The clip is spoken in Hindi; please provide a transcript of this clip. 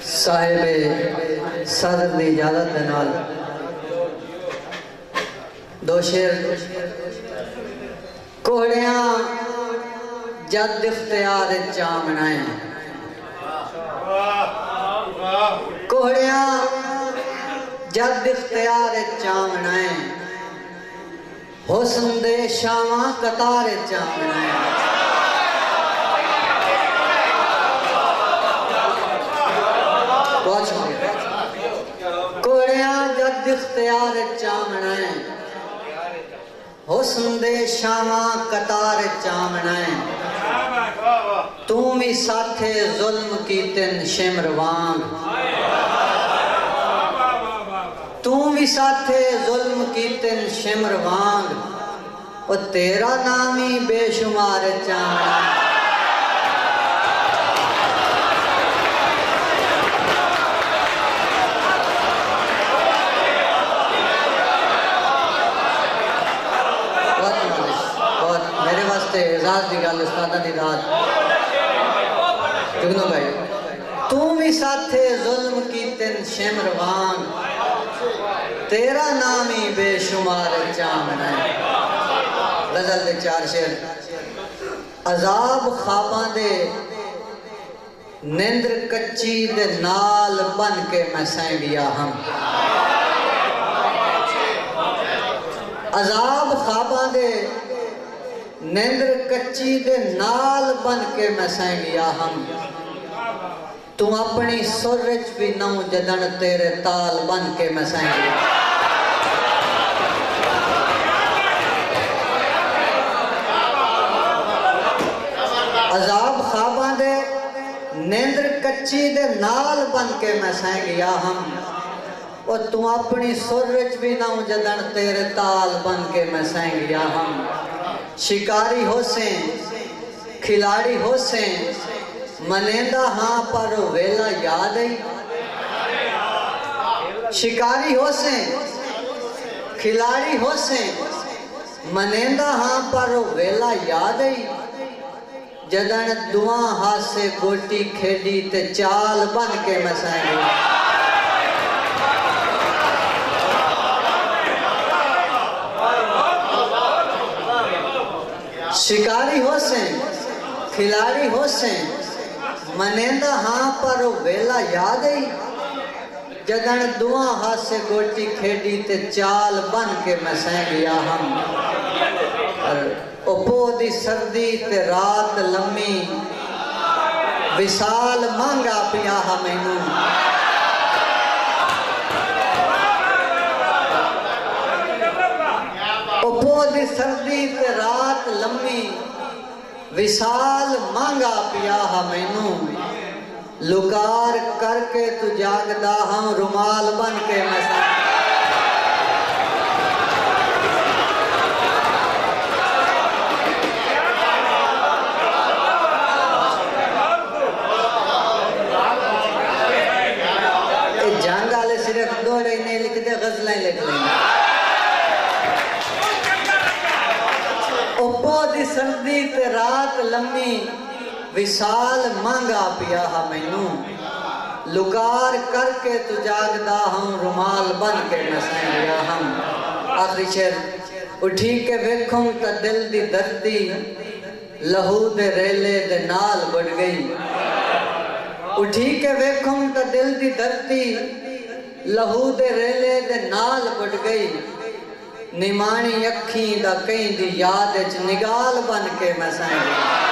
साहिब सदर की इजाजत के नाल दो शेर। कोहड़िया जद इख्तियार चामनाए, कोहड़िया जद इख्तियार चामनाए, हुस्न दे शावा कतार चामनाए। कोहड़िया जद इख्तियार चामनाए, हुस्न दे शावा कतार चामनाए। तू भी साथे जुल्म की तिन शिमर वांग, तू भी साथे जुल्म की तिन शिमर वांग, ओ तेरा नाम ही बेशुमार चामना। मेरे वास्ते एजाज की गल उस्तादा दी दात जुगनू भाई। तू भी साथे जुल्म की तिन शिमर वांग, तेरा नाम ही बेशुमार चामना है। गजल दे चार शेर। अजाब खाबा दे निंद्र कच्ची दे नाल बन के मैं सह गया हम। अजाब खाबा दे निंद्र कच्ची दे नाल बन के मैं सह गया हम। तू अपनी सुर विच भी नौ जदन तेरे ताल बन के मैं सह गया। अजाब खाबा दे निंद्र कच्ची दे नाल बन के मैं सह गया हम। और तू अपनी सुर विच भी नौ जदन तेरे ताल बन के मैं सह गया हम। शिकारी होसें खिलाड़ी होसें, मनेंदा हाँ पर वेला याद आई। शिकारी होसें खिलाड़ी होसें, मनेंदा हाँ पर वेला याद आई। जदन दुआ हाथ से गोटी खेडी ते चाल बन के मैं सह गया। शिकारी होसें खिलाड़ी होसें, मनेंदा हाँ पर वेला याद आई। जदन दुआ हाथ से गोटी खेडी ते चाल बन के मैं सह गया हम। ओपो दी सर्दी ते रात लम्मी, विसाल मांगा पिया मैनू। ओपो दी सर्दी ते रात लम्मी, विसाल मांगा पिया मैनू। लुकार करके तू जागदा हम, रुमाल बन के मैं जंग वाले सिर्फ दौड़े नहीं लिखते, गजलें लिख लेंगे। ओपो दी सर्दी ते रात लम्मी, विसाल मांगा पिया मैनू। लुकार करके तू जागदा हम, रुमाल बन के मैं सह गया हम। आखिरी शेर। उठी के वेखूं तो दिल दी दर्दी, लहू दे रेले दे नाल बढ़ गई। उठी के वेखूं तो दिल दी दर्दी, लहू दे रेले दे नाल बढ़ गई। निमाणी अखी दा कहीं दी याद च निगाल बन के मैं सह गया।